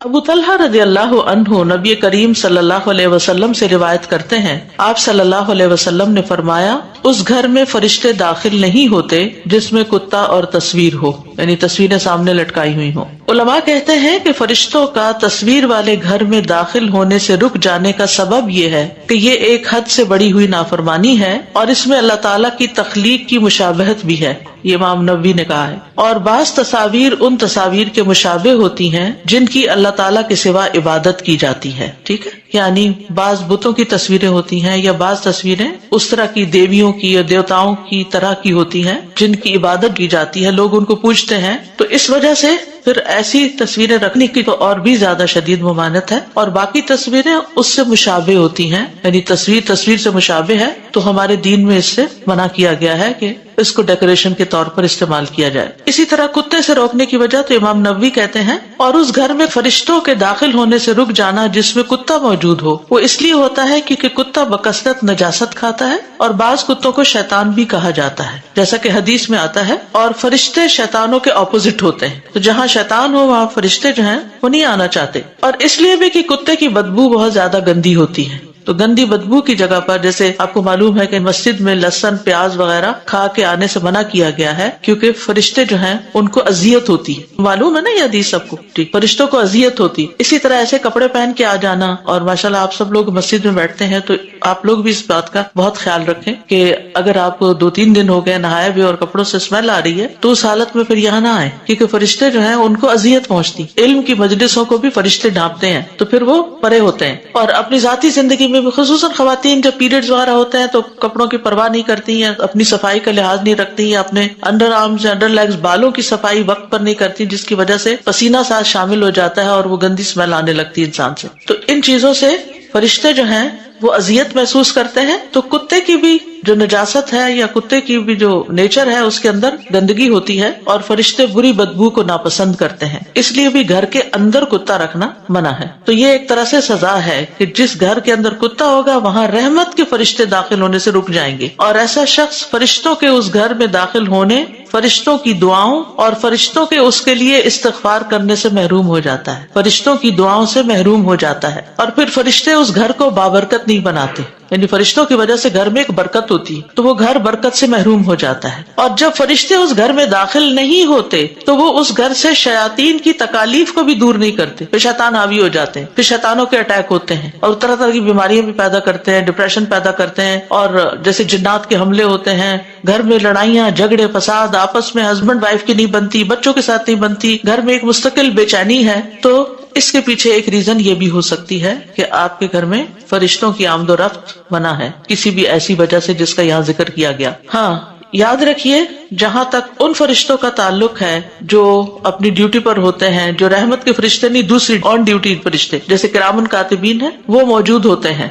ابو طلحہ رضی اللہ عنہ نبی کریم صلی اللہ علیہ وسلم سے روایت کرتے ہیں، آپ صلی اللہ علیہ وسلم نے فرمایا، اس گھر میں فرشتے داخل نہیں ہوتے جس میں کتا اور تصویر ہو، یعنی تصویریں سامنے لٹکائی ہوئی ہوں۔ علماء کہتے ہیں کہ فرشتوں کا تصویر والے گھر میں داخل ہونے سے رک جانے کا سبب یہ ہے کہ یہ ایک حد سے بڑی ہوئی نافرمانی ہے، اور اس میں اللہ تعالیٰ کی تخلیق کی مشابہت بھی ہے، یہ امام نووی نے کہا ہے۔ اور بعض تصاویر ان تصاویر کے مشابہ ہوتی ہیں جن کی اللہ تعالیٰ کے سوا عبادت کی جاتی ہے، ٹھیک ہے، یعنی بعض بتوں کی تصویریں ہوتی ہیں یا بعض تصویریں اس طرح کی دیویوں کی یا دیوتاؤں کی طرح کی ہوتی ہیں جن کی عبادت کی جاتی ہے، لوگ ان کو پوجتے ہیں، تو اس وجہ سے پھر ایسی تصویریں رکھنے کی تو اور بھی زیادہ شدید ممانعت ہے۔ اور باقی تصویریں اس سے مشابہ ہوتی ہیں، یعنی تصویر سے مشابہ ہے، تو ہمارے دین میں اس سے منع کیا گیا ہے کہ اس کو ڈیکوریشن کے طور پر استعمال کیا جائے۔ اسی طرح کتے سے روکنے کی وجہ تو امام نووی کہتے ہیں، اور اس گھر میں فرشتوں کے داخل ہونے سے رک جانا جس میں کتا موجود ہو، وہ اس لیے ہوتا ہے کیونکہ کتا بکثرت نجاست کھاتا ہے، اور بعض کتوں کو شیطان بھی کہا جاتا ہے، جیسا کہ حدیث میں آتا ہے، اور فرشتے شیطانوں کے اپوزٹ ہوتے ہیں، تو جہاں شیطان ہو وہاں فرشتے جو ہیں وہ نہیں آنا چاہتے۔ اور اس لیے بھی کہ کتے کی بدبو بہت زیادہ گندی ہوتی ہے، تو گندی بدبو کی جگہ پر، جیسے آپ کو معلوم ہے کہ مسجد میں لہسن پیاز وغیرہ کھا کے آنے سے منع کیا گیا ہے، کیونکہ فرشتے جو ہیں ان کو اذیت ہوتی ہے، معلوم ہے نا یہ حدیث سب کو، ٹھیک، فرشتوں کو اذیت ہوتی۔ اسی طرح ایسے کپڑے پہن کے آ جانا، اور ماشاءاللہ آپ سب لوگ مسجد میں بیٹھتے ہیں تو آپ لوگ بھی اس بات کا بہت خیال رکھیں کہ اگر آپ کو 2-3 دن ہو گئے نہائے بھی اور کپڑوں سے اسمیل آ رہی ہے تو اس حالت میں پھر یہاں نہ آئے، کیونکہ فرشتے جو ہیں ان کو اذیت پہنچتی۔ علم کی مجلسوں کو بھی فرشتے ڈھانپتے ہیں تو پھر وہ پرے ہوتے ہیں۔ اور اپنی ذاتی زندگی میں بھی خصوصاً خواتین جب پیریڈز وغیرہ ہوتے ہیں تو کپڑوں کی پرواہ نہیں کرتی ہیں، اپنی صفائی کا لحاظ نہیں رکھتی ہیں، اپنے انڈر آرمز انڈر لیگز بالوں کی صفائی وقت پر نہیں کرتی، جس کی وجہ سے پسینہ ساتھ شامل ہو جاتا ہے اور وہ گندی اسمیل آنے لگتی ہے انسان سے۔ تو ان چیزوں سے فرشتے جو ہیں وہ اذیت محسوس کرتے ہیں۔ تو کتے کی بھی جو نجاست ہے یا کتے کی بھی جو نیچر ہے اس کے اندر گندگی ہوتی ہے، اور فرشتے بری بدبو کو ناپسند کرتے ہیں، اس لیے بھی گھر کے اندر کتا رکھنا منع ہے۔ تو یہ ایک طرح سے سزا ہے کہ جس گھر کے اندر کتا ہوگا وہاں رحمت کے فرشتے داخل ہونے سے رک جائیں گے، اور ایسا شخص فرشتوں کے اس گھر میں داخل ہونے، فرشتوں کی دعاؤں اور فرشتوں کے اس کے لیے استغفار کرنے سے محروم ہو جاتا ہے، فرشتوں کی دعاؤں سے محروم ہو جاتا ہے۔ اور پھر فرشتے اس گھر کو بابرکت نہیں بناتے، یعنی فرشتوں کی وجہ سے گھر میں ایک برکت ہوتی ہے تو وہ گھر برکت سے محروم ہو جاتا ہے۔ اور جب فرشتے اس گھر میں داخل نہیں ہوتے تو وہ اس گھر سے شیاطین کی تکالیف کو بھی دور نہیں کرتے، پھر شیطان حاوی ہو جاتے ہیں، پھر شیطانوں کے اٹیک ہوتے ہیں اور طرح طرح کی بیماریاں بھی پیدا کرتے ہیں، ڈپریشن پیدا کرتے ہیں، اور جیسے جنات کے حملے ہوتے ہیں، گھر میں لڑائیاں جھگڑے فساد، آپس میں ہسبینڈ وائف کی نہیں بنتی، بچوں کے ساتھ نہیں بنتی، گھر میں ایک مستقل بے چینی ہے۔ تو اس کے پیچھے ایک ریزن یہ بھی ہو سکتی ہے کہ آپ کے گھر میں فرشتوں کی آمد و رفت منع ہے، کسی بھی ایسی وجہ سے جس کا یہاں ذکر کیا گیا۔ ہاں یاد رکھیے، جہاں تک ان فرشتوں کا تعلق ہے جو اپنی ڈیوٹی پر ہوتے ہیں، جو رحمت کے فرشتے نہیں، دوسری آن ڈیوٹی فرشتے جیسے کرامن کاتبین ہیں، وہ موجود ہوتے ہیں،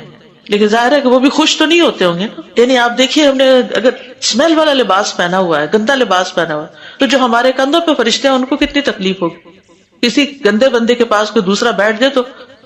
لیکن ظاہر ہے کہ وہ بھی خوش تو نہیں ہوتے ہوں گے نا۔ یعنی آپ دیکھیے، ہم نے اگر اسمیل والا لباس پہنا ہوا ہے، گندا لباس پہنا ہوا ہے، تو جو ہمارے کندھوں پہ فرشتے ہیں ان کو کتنی تکلیف ہوگی۔ کسی گندے بندے کے پاس کوئی دوسرا بیٹھ جائے تو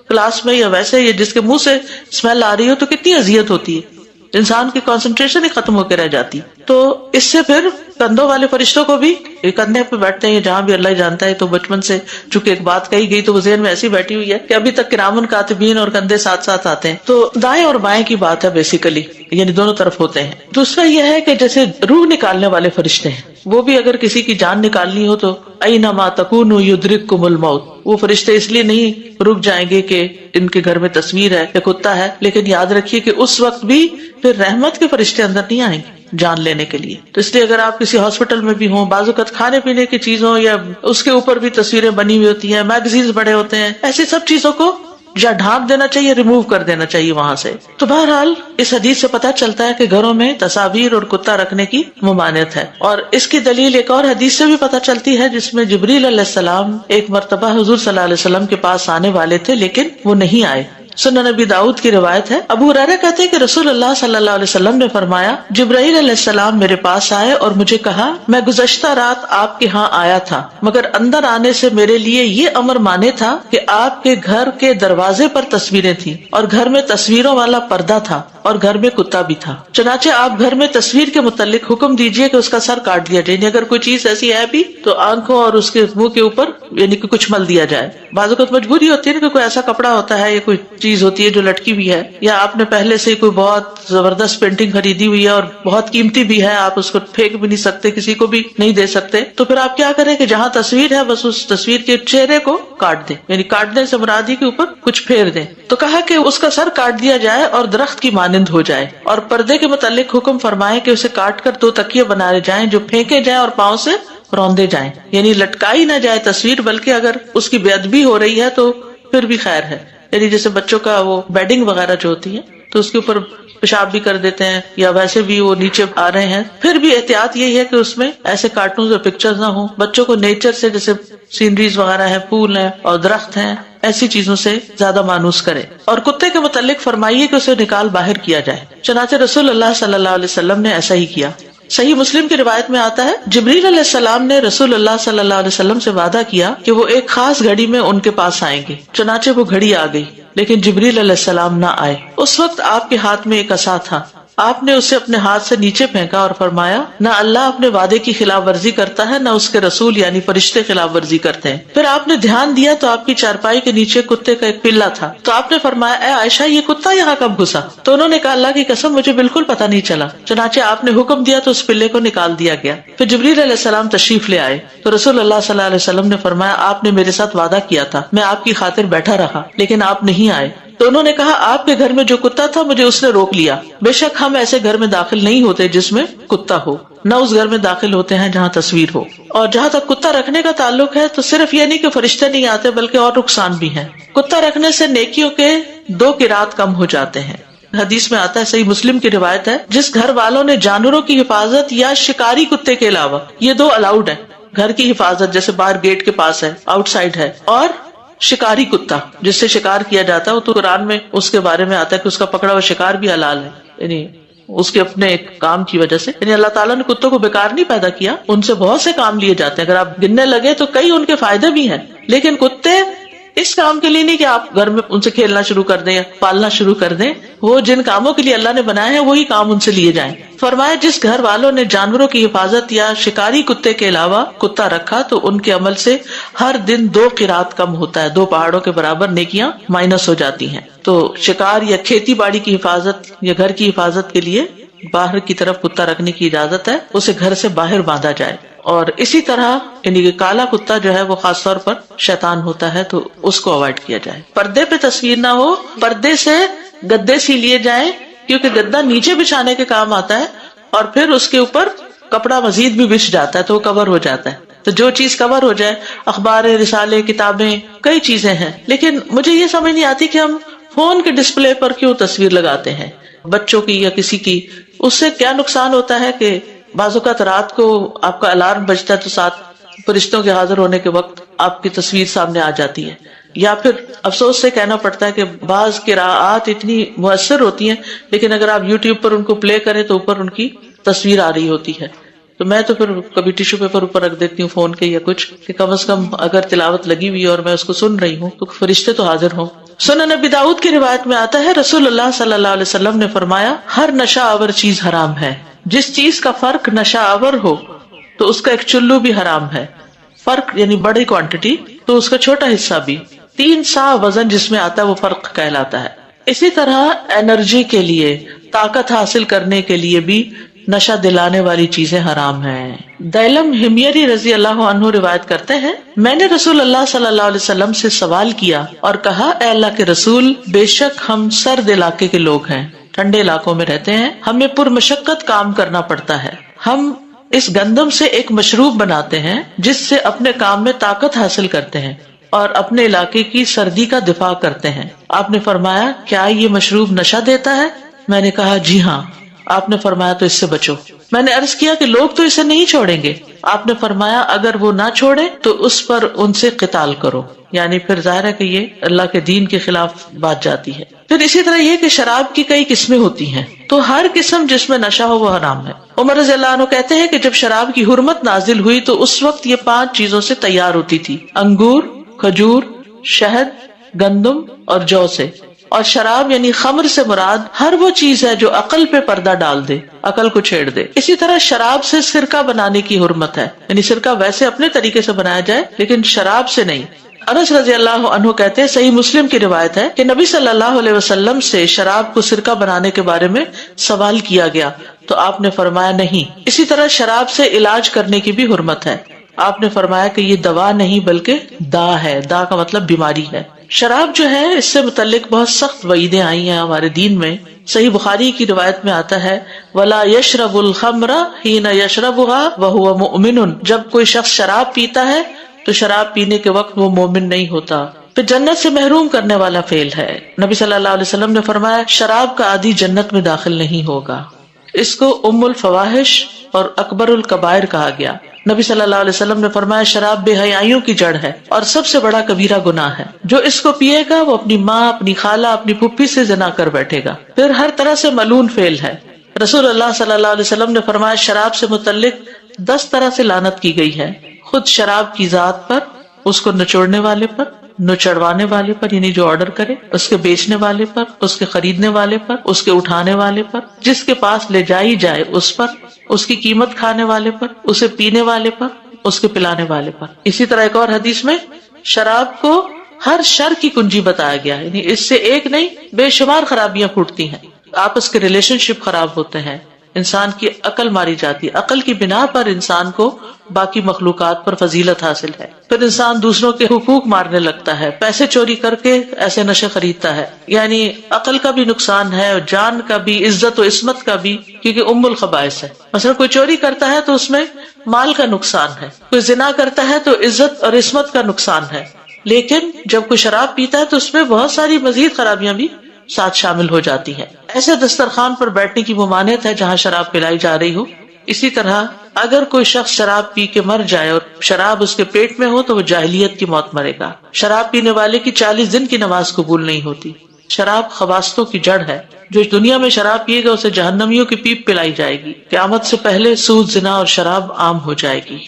کلاس میں یا ویسے یا جس کے منہ سے اسمیل آ رہی ہو تو کتنی اذیت ہوتی ہے، انسان کی کنسنٹریشن ہی ختم ہو کے رہ جاتی۔ تو اس سے پھر کندھوں والے فرشتوں کو بھی، کندھے پہ بیٹھتے ہیں جہاں بھی اللہ جانتا ہے، تو بچپن سے چونکہ ایک بات کہی گئی تو وہ ذہن میں ایسی بیٹھی ہوئی ہے کہ ابھی تک کرامن کاتبین اور کندھے ساتھ ساتھ آتے ہیں۔ تو دائیں اور بائیں کی بات ہے بیسیکلی، یعنی دونوں طرف ہوتے ہیں۔ دوسرا یہ ہے کہ جیسے روح نکالنے والے فرشتے ہیں، وہ بھی اگر کسی کی جان نکالنی ہو تو اینما تکونوا یدرککم الموت، وہ فرشتے اس لیے نہیں رک جائیں گے کہ ان کے گھر میں تصویر ہے یا کتا ہے، لیکن یاد رکھیے کہ اس وقت بھی پھر رحمت کے فرشتے اندر نہیں آئیں گے جان لینے کے لیے۔ تو اس لیے اگر آپ کسی ہاسپٹل میں بھی ہوں، بعض اوقات کھانے پینے کی چیزوں یا اس کے اوپر بھی تصویریں بنی ہوئی ہوتی ہیں، میگزینز بڑے ہوتے ہیں، ایسی سب چیزوں کو یا ڈھانپ دینا چاہیے، ریموو کر دینا چاہیے وہاں سے۔ تو بہرحال اس حدیث سے پتہ چلتا ہے کہ گھروں میں تصاویر اور کتا رکھنے کی ممانعت ہے، اور اس کی دلیل ایک اور حدیث سے بھی پتہ چلتی ہے جس میں جبریل علیہ السلام ایک مرتبہ حضور صلی اللہ علیہ وسلم کے پاس آنے والے تھے لیکن وہ نہیں آئے، سنن نبی داؤد کی روایت ہے، ابو ہریرہ کہتے ہیں کہ رسول اللہ صلی اللہ علیہ وسلم نے فرمایا، جبرائیل علیہ السلام میرے پاس آئے اور مجھے کہا، میں گزشتہ رات آپ کے ہاں آیا تھا، مگر اندر آنے سے میرے لیے یہ امر مانے تھا کہ آپ کے گھر کے دروازے پر تصویریں تھیں اور گھر میں تصویروں والا پردہ تھا اور گھر میں کتا بھی تھا، چنانچہ آپ گھر میں تصویر کے متعلق حکم دیجئے کہ اس کا سر کاٹ دیا جائے، یعنی اگر کوئی چیز ایسی ہے بھی تو آنکھوں اور اس کے منہ کے اوپر یعنی کہ کچھ مل دیا جائے۔ بعض اوقات مجبوری ہوتی ہے کہ کوئی ایسا کپڑا ہوتا ہے یا کوئی چیز ہوتی ہے جو لٹکی بھی ہے، یا آپ نے پہلے سے کوئی بہت زبردست پینٹنگ خریدی ہوئی ہے اور بہت قیمتی بھی ہے، آپ اس کو پھینک بھی نہیں سکتے، کسی کو بھی نہیں دے سکتے، تو پھر آپ کیا کریں کہ جہاں تصویر ہے بس اس تصویر کے چہرے کو کاٹ دیں، یعنی کاٹنے سے مراد ہی کے اوپر کچھ پھیر دیں۔ تو کہا کہ اس کا سر کاٹ دیا جائے اور درخت کی مانند ہو جائے، اور پردے کے متعلق حکم فرمائے کہ اسے کاٹ کر 2 تکیے بنائے جائیں جو پھینکے جائیں اور پاؤں سے روندے جائیں، یعنی لٹکائی نہ جائے تصویر، بلکہ اگر اس کی بے ادبی ہو رہی ہے تو پھر بھی خیر ہے، یعنی جیسے بچوں کا وہ بیڈنگ وغیرہ جو ہوتی ہے تو اس کے اوپر پیشاب بھی کر دیتے ہیں یا ویسے بھی وہ نیچے آ رہے ہیں، پھر بھی احتیاط یہی ہے کہ اس میں ایسے کارٹونز اور پکچرز نہ ہوں۔ بچوں کو نیچر سے جیسے سینریز وغیرہ ہیں، پھول ہیں اور درخت ہیں، ایسی چیزوں سے زیادہ مانوس کرے۔ اور کتے کے متعلق فرمائیے کہ اسے نکال باہر کیا جائے، چنانچہ رسول اللہ صلی اللہ علیہ وسلم نے ایسا ہی کیا۔ صحیح مسلم کی روایت میں آتا ہے، جبریل علیہ السلام نے رسول اللہ صلی اللہ علیہ وسلم سے وعدہ کیا کہ وہ ایک خاص گھڑی میں ان کے پاس آئیں گے، چنانچہ وہ گھڑی آ گئی، لیکن جبریل علیہ السلام نہ آئے۔ اس وقت آپ کے ہاتھ میں ایک عصا تھا، آپ نے اسے اپنے ہاتھ سے نیچے پھینکا اور فرمایا، نہ اللہ اپنے وعدے کی خلاف ورزی کرتا ہے، نہ اس کے رسول یعنی فرشتے خلاف ورزی کرتے ہیں۔ پھر آپ نے دھیان دیا تو آپ کی چارپائی کے نیچے کتے کا ایک پلہ تھا، تو آپ نے فرمایا، اے عائشہ یہ کتا یہاں کب گھسا؟ تو انہوں نے کہا، اللہ کی قسم مجھے بالکل پتہ نہیں چلا۔ چنانچہ آپ نے حکم دیا تو اس پلے کو نکال دیا گیا۔ پھر جبریل علیہ السلام تشریف لے آئے تو رسول اللہ صلی اللہ علیہ وسلم نے فرمایا، آپ نے میرے ساتھ وعدہ کیا تھا، میں آپ کی خاطر بیٹھا رہا لیکن آپ نہیں آئے۔ تو انہوں نے کہا، آپ کے گھر میں جو کتا تھا مجھے اس نے روک لیا، بے شک ہم ایسے گھر میں داخل نہیں ہوتے جس میں کتا ہو، نہ اس گھر میں داخل ہوتے ہیں جہاں تصویر ہو۔ اور جہاں تک کتا رکھنے کا تعلق ہے تو صرف یہ نہیں کہ فرشتے نہیں آتے بلکہ اور نقصان بھی ہیں۔ کتا رکھنے سے نیکیوں کے 2 قرات کم ہو جاتے ہیں۔ حدیث میں آتا ہے، صحیح مسلم کی روایت ہے، جس گھر والوں نے جانوروں کی حفاظت یا شکاری کتے کے علاوہ، یہ 2 الاؤڈ ہے، گھر کی حفاظت جیسے باہر گیٹ کے پاس ہے، آؤٹ سائڈ ہے، اور شکاری کتا جس سے شکار کیا جاتا ہے، وہ تو قرآن میں اس کے بارے میں آتا ہے کہ اس کا پکڑا ہوا شکار بھی حلال ہے، یعنی اس کے اپنے ایک کام کی وجہ سے، یعنی اللہ تعالیٰ نے کتوں کو بیکار نہیں پیدا کیا، ان سے بہت سے کام لیے جاتے ہیں، اگر آپ گننے لگے تو کئی ان کے فائدے بھی ہیں، لیکن کتے اس کام کے لیے نہیں کہ آپ گھر میں ان سے کھیلنا شروع کر دیں یا پالنا شروع کر دیں، وہ جن کاموں کے لیے اللہ نے بنائے ہیں وہی کام ان سے لیے جائیں۔ فرمایا، جس گھر والوں نے جانوروں کی حفاظت یا شکاری کتے کے علاوہ کتا رکھا تو ان کے عمل سے ہر دن 2 قرات کم ہوتا ہے، 2 پہاڑوں کے برابر نیکیاں مائنس ہو جاتی ہیں۔ تو شکار یا کھیتی باڑی کی حفاظت یا گھر کی حفاظت کے لیے باہر کی طرف کتا رکھنے کی اجازت ہے، اسے گھر سے باہر باندھا جائے۔ اور اسی طرح یعنی کہ کالا کتا جو ہے وہ خاص طور پر شیطان ہوتا ہے تو اس کو اوائڈ کیا جائے۔ پردے پہ تصویر نہ ہو، پردے سے گدے سی لیے جائیں، کیونکہ گدا نیچے بچھانے کے کام آتا ہے اور پھر اس کے اوپر کپڑا مزید بھی بچھ جاتا ہے تو وہ کور ہو جاتا ہے۔ تو جو چیز کور ہو جائے، اخبار، رسالے، کتابیں، کئی چیزیں ہیں، لیکن مجھے یہ سمجھ نہیں آتی کہ ہم فون کے ڈسپلے پر کیوں تصویر لگاتے ہیں بچوں کی یا کسی کی۔ اس سے کیا نقصان ہوتا ہے کہ بعض اوقات رات کو آپ کا الارم بجتا ہے تو ساتھ فرشتوں کے حاضر ہونے کے وقت آپ کی تصویر سامنے آ جاتی ہے، یا پھر افسوس سے کہنا پڑتا ہے کہ بعض قراءات اتنی مؤثر ہوتی ہیں لیکن اگر آپ یوٹیوب پر ان کو پلے کریں تو اوپر ان کی تصویر آ رہی ہوتی ہے، تو میں تو پھر کبھی ٹیشو پیپر اوپر رکھ دیتی ہوں فون کے یا کچھ، کہ کم از کم اگر تلاوت لگی ہوئی اور میں اس کو سن رہی ہوں تو فرشتے تو حاضر ہوں۔ سنن نبی داؤد کی روایت میں آتا ہے، رسول اللہ صلی اللہ علیہ وسلم نے فرمایا، ہر نشہ آور چیز حرام ہے، جس چیز کا فرق نشہ آور ہو تو اس کا ایک چلو بھی حرام ہے، فرق یعنی بڑی کوانٹٹی تو اس کا چھوٹا حصہ بھی، 3 سا وزن جس میں آتا ہے وہ فرق کہلاتا ہے۔ اسی طرح انرجی کے لیے، طاقت حاصل کرنے کے لیے بھی نشہ دلانے والی چیزیں حرام ہیں۔ دیلم ہمیری رضی اللہ عنہ روایت کرتے ہیں، میں نے رسول اللہ صلی اللہ علیہ وسلم سے سوال کیا اور کہا، اے اللہ کے رسول، بے شک ہم سرد علاقے کے لوگ ہیں، ٹھنڈے علاقوں میں رہتے ہیں، ہمیں پرمشقت کام کرنا پڑتا ہے، ہم اس گندم سے ایک مشروب بناتے ہیں جس سے اپنے کام میں طاقت حاصل کرتے ہیں اور اپنے علاقے کی سردی کا دفاع کرتے ہیں۔ آپ نے فرمایا، کیا یہ مشروب نشہ دیتا ہے؟ میں نے کہا، جی ہاں۔ آپ نے فرمایا تو اس سے بچو. میں نے عرض کیا کہ لوگ تو اسے نہیں چھوڑیں گے. آپ نے فرمایا اگر وہ نہ چھوڑے تو اس پر ان سے قتال کرو. یعنی پھر ظاہر ہے کہ یہ اللہ کے دین کے خلاف بات جاتی ہے. پھر اسی طرح یہ کہ شراب کی کئی قسمیں ہوتی ہیں تو ہر قسم جس میں نشہ ہو وہ حرام ہے. عمر رضی اللہ عنہ کہتے ہیں کہ جب شراب کی حرمت نازل ہوئی تو اس وقت یہ 5 چیزوں سے تیار ہوتی تھی: انگور، کھجور، شہد، گندم اور جو سے. اور شراب یعنی خمر سے مراد ہر وہ چیز ہے جو عقل پہ پردہ ڈال دے، عقل کو چھیڑ دے. اسی طرح شراب سے سرکہ بنانے کی حرمت ہے، یعنی سرکہ ویسے اپنے طریقے سے بنایا جائے لیکن شراب سے نہیں. انس رضی اللہ عنہ کہتے ہیں، صحیح مسلم کی روایت ہے کہ نبی صلی اللہ علیہ وسلم سے شراب کو سرکہ بنانے کے بارے میں سوال کیا گیا تو آپ نے فرمایا نہیں. اسی طرح شراب سے علاج کرنے کی بھی حرمت ہے. آپ نے فرمایا کہ یہ دوا نہیں بلکہ دا ہے. دا کا مطلب بیماری ہے. شراب جو ہے اس سے متعلق بہت سخت وعیدیں آئی ہیں ہمارے دین میں. صحیح بخاری کی روایت میں آتا ہے، وَلَا يَشْرَبُ الْخَمْرَ حِينَ يَشْرَبُهَا وَهُوَ مُؤْمِنٌ. جب کوئی شخص شراب پیتا ہے تو شراب پینے کے وقت وہ مومن نہیں ہوتا. پھر جنت سے محروم کرنے والا فعل ہے. نبی صلی اللہ علیہ وسلم نے فرمایا شراب کا عادی جنت میں داخل نہیں ہوگا. اس کو ام الفواحش اور اکبر الکبائر کہا گیا. نبی صلی اللہ علیہ وسلم نے فرمایا شراب بے حیائیوں کی جڑ ہے اور سب سے بڑا کبیرہ گناہ ہے. جو اس کو پیے گا وہ اپنی ماں، اپنی خالہ، اپنی پھپھی سے زنا کر بیٹھے گا. پھر ہر طرح سے ملعون فعل ہے. رسول اللہ صلی اللہ علیہ وسلم نے فرمایا شراب سے متعلق 10 طرح سے لعنت کی گئی ہے. خود شراب کی ذات پر، اس کو نچوڑنے والے پر، نچڑوانے والے پر یعنی جو آرڈر کرے، اس کے بیچنے والے پر، اس کے خریدنے والے پر، اس کے اٹھانے والے پر، جس کے پاس لے جائی جائے اس پر، اس کی قیمت کھانے والے پر، اسے پینے والے پر، اس کے پلانے والے پر. اسی طرح ایک اور حدیث میں شراب کو ہر شر کی کنجی بتایا گیا، یعنی اس سے ایک نہیں بے شمار خرابیاں پھوٹتی ہیں. آپس کے ریلیشن شپ خراب ہوتے ہیں، انسان کی عقل ماری جاتی ہے، عقل کی بنا پر انسان کو باقی مخلوقات پر فضیلت حاصل ہے. پھر انسان دوسروں کے حقوق مارنے لگتا ہے، پیسے چوری کر کے ایسے نشے خریدتا ہے. یعنی عقل کا بھی نقصان ہے اور جان کا بھی، عزت و عصمت کا بھی، کیونکہ ام الخبائث ہے. مثلا کوئی چوری کرتا ہے تو اس میں مال کا نقصان ہے، کوئی زنا کرتا ہے تو عزت اور عصمت کا نقصان ہے. لیکن جب کوئی شراب پیتا ہے تو اس میں بہت ساری مزید خرابیاں بھی ساتھ شامل ہو جاتی ہیں. ایسے دسترخوان پر بیٹھنے کی ممانعت ہے جہاں شراب پلائی جا رہی ہو. اسی طرح اگر کوئی شخص شراب پی کے مر جائے اور شراب اس کے پیٹ میں ہو تو وہ جاہلیت کی موت مرے گا. شراب پینے والے کی 40 دن کی نماز قبول نہیں ہوتی. شراب خباثتوں کی جڑ ہے. جو دنیا میں شراب پیے گا اسے جہنمیوں کی پیپ پلائی جائے گی. قیامت سے پہلے سود، زنا اور شراب عام ہو جائے گی.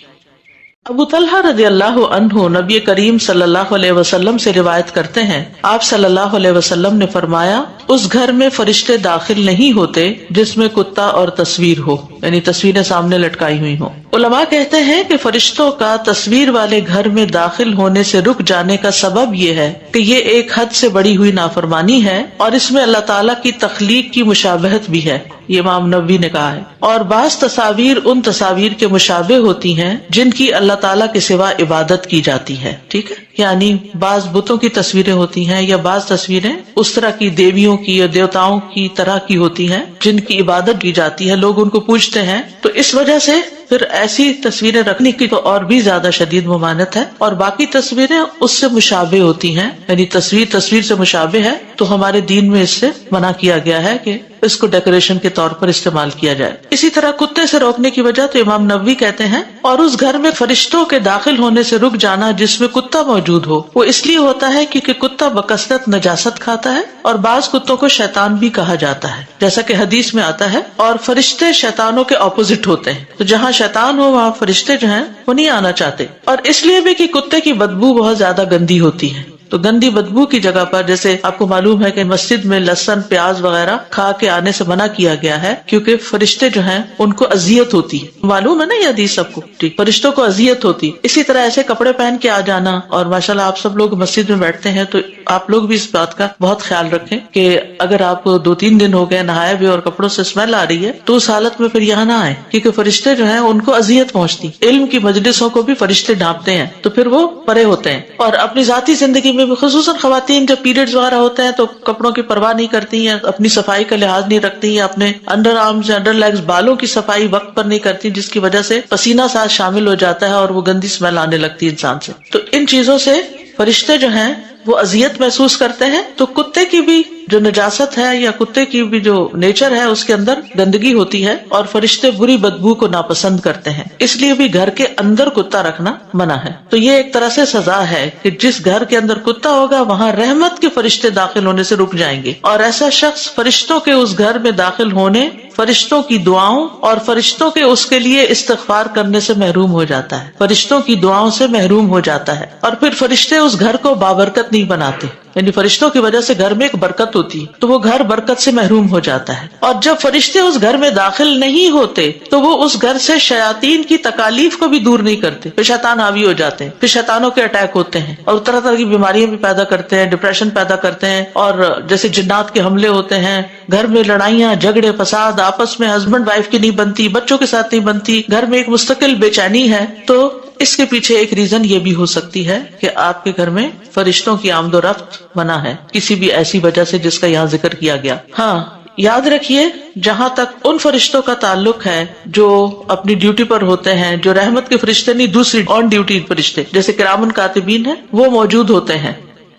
ابو طلحہ رضی اللہ عنہ نبی کریم صلی اللہ علیہ وسلم سے روایت کرتے ہیں، آپ صلی اللہ علیہ وسلم نے فرمایا اس گھر میں فرشتے داخل نہیں ہوتے جس میں کتا اور تصویر ہو، یعنی تصویریں سامنے لٹکائی ہوئی ہوں. علماء کہتے ہیں کہ فرشتوں کا تصویر والے گھر میں داخل ہونے سے رک جانے کا سبب یہ ہے کہ یہ ایک حد سے بڑی ہوئی نافرمانی ہے اور اس میں اللہ تعالیٰ کی تخلیق کی مشابہت بھی ہے. یہ امام نووی نے کہا ہے. اور بعض تصاویر ان تصاویر کے مشابہ ہوتی ہیں جن کی اللہ تعالیٰ کے سوا عبادت کی جاتی ہے. ٹھیک ہے، یعنی بعض بتوں کی تصویریں ہوتی ہیں یا بعض تصویریں اس طرح کی دیویوں کی یا دیوتاؤں کی طرح کی ہوتی ہیں جن کی عبادت کی جاتی ہے، لوگ ان کو پوجتے ہیں. تو اس وجہ سے پھر ایسی تصویریں رکھنے کی تو اور بھی زیادہ شدید ممانعت ہے. اور باقی تصویریں اس سے مشابہ ہوتی ہیں، یعنی تصویر سے مشابہ ہے تو ہمارے دین میں اس سے منع کیا گیا ہے کہ اس کو ڈیکوریشن کے طور پر استعمال کیا جائے. اسی طرح کتے سے روکنے کی وجہ تو امام نووی کہتے ہیں اور اس گھر میں فرشتوں کے داخل ہونے سے رک جانا جس میں کتا موجود ہو وہ اس لیے ہوتا ہے کیونکہ کتا بکثرت نجاست کھاتا ہے اور بعض کتوں کو شیطان بھی کہا جاتا ہے جیسا کہ حدیث میں آتا ہے. اور فرشتے شیطانوں کے اپوزٹ ہوتے ہیں، تو جہاں شیطان ہو وہاں فرشتے جو ہیں وہ نہیں آنا چاہتے. اور اس لیے بھی کہ کتے کی بدبو بہت زیادہ گندی ہوتی ہے، تو گندی بدبو کی جگہ پر جیسے آپ کو معلوم ہے کہ مسجد میں لہسن، پیاز وغیرہ کھا کے آنے سے منع کیا گیا ہے کیونکہ فرشتے جو ہیں ان کو اذیت ہوتی ہے. معلوم ہے نا یہ حدیث سب کو؟ ٹھیک، فرشتوں کو اذیت ہوتی. اسی طرح ایسے کپڑے پہن کے آ جانا، اور ماشاءاللہ آپ سب لوگ مسجد میں بیٹھتے ہیں تو آپ لوگ بھی اس بات کا بہت خیال رکھیں کہ اگر آپ کو 2-3 دن ہو گئے نہائے بھی اور کپڑوں سے اسمیل آ رہی ہے تو اس حالت میں پھر یہاں نہ آئے کیونکہ فرشتے جو ہیں ان کو اذیت پہنچتی. علم کی مجلسوں کو بھی فرشتے ڈھانپتے ہیں تو پھر وہ پرے ہوتے ہیں. اور اپنی ذاتی زندگی میں بھی خصوصاً خواتین جب پیریڈز وغیرہ ہوتے ہیں تو کپڑوں کی پرواہ نہیں کرتی ہیں، اپنی صفائی کا لحاظ نہیں رکھتی ہیں، اپنے انڈر آرمز انڈر لیگز بالوں کی صفائی وقت پر نہیں کرتی جس کی وجہ سے پسینہ ساتھ شامل ہو جاتا ہے اور وہ گندی اسمیل آنے لگتی ہے انسان سے. تو ان چیزوں سے فرشتے جو ہیں وہ اذیت محسوس کرتے ہیں تو کتے کی بھی جو نجاست ہے یا کتے کی بھی جو نیچر ہے اس کے اندر گندگی ہوتی ہے اور فرشتے بری بدبو کو ناپسند کرتے ہیں، اس لیے بھی گھر کے اندر کتا رکھنا منع ہے۔ تو یہ ایک طرح سے سزا ہے کہ جس گھر کے اندر کتا ہوگا وہاں رحمت کے فرشتے داخل ہونے سے رک جائیں گے، اور ایسا شخص فرشتوں کے اس گھر میں داخل ہونے، فرشتوں کی دعاؤں اور فرشتوں کے اس کے لیے استغفار کرنے سے محروم ہو جاتا ہے، فرشتوں کی دعاؤں سے محروم ہو جاتا ہے، اور پھر فرشتے اس گھر کو بابرکت نہیں بناتے، یعنی فرشتوں کی وجہ سے گھر میں ایک برکت ہوتی ہے تو وہ گھر برکت سے محروم ہو جاتا ہے۔ اور جب فرشتے اس گھر میں داخل نہیں ہوتے تو وہ اس گھر سے شیاطین کی تکالیف کو بھی دور نہیں کرتے، پھر شیطان حاوی ہو جاتے ہیں، پھر شیطانوں کے اٹیک ہوتے ہیں اور طرح طرح کی بیماریاں بھی پیدا کرتے ہیں، ڈپریشن پیدا کرتے ہیں، اور جیسے جنات کے حملے ہوتے ہیں، گھر میں لڑائیاں جھگڑے فساد، آپس میں ہسبینڈ وائف کی نہیں بنتی، بچوں کے ساتھ نہیں بنتی، گھر میں ایک مستقل بے چینی ہے۔ تو اس کے پیچھے ایک ریزن یہ بھی ہو سکتی ہے کہ آپ کے گھر میں فرشتوں کی آمد و رفت منع ہے کسی بھی ایسی وجہ سے جس کا یہاں ذکر کیا گیا۔ ہاں یاد رکھیے جہاں تک ان فرشتوں کا تعلق ہے جو اپنی ڈیوٹی پر ہوتے ہیں، جو رحمت کے فرشتے نہیں، دوسری آن ڈیوٹی فرشتے جیسے کرامن کاتبین ہیں وہ موجود ہوتے ہیں،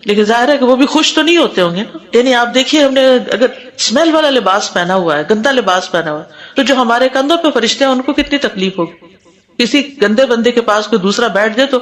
لیکن ظاہر ہے کہ وہ بھی خوش تو نہیں ہوتے ہوں گے نا۔ یعنی آپ دیکھیے ہم نے اگر اسمیل والا لباس پہنا ہوا ہے، گندا لباس پہنا ہوا ہے، تو جو ہمارے کندھوں پہ فرشتے ہیں ان کو کتنی تکلیف ہوگی۔ کسی گندے بندے کے پاس کوئی دوسرا بیٹھ جائے تو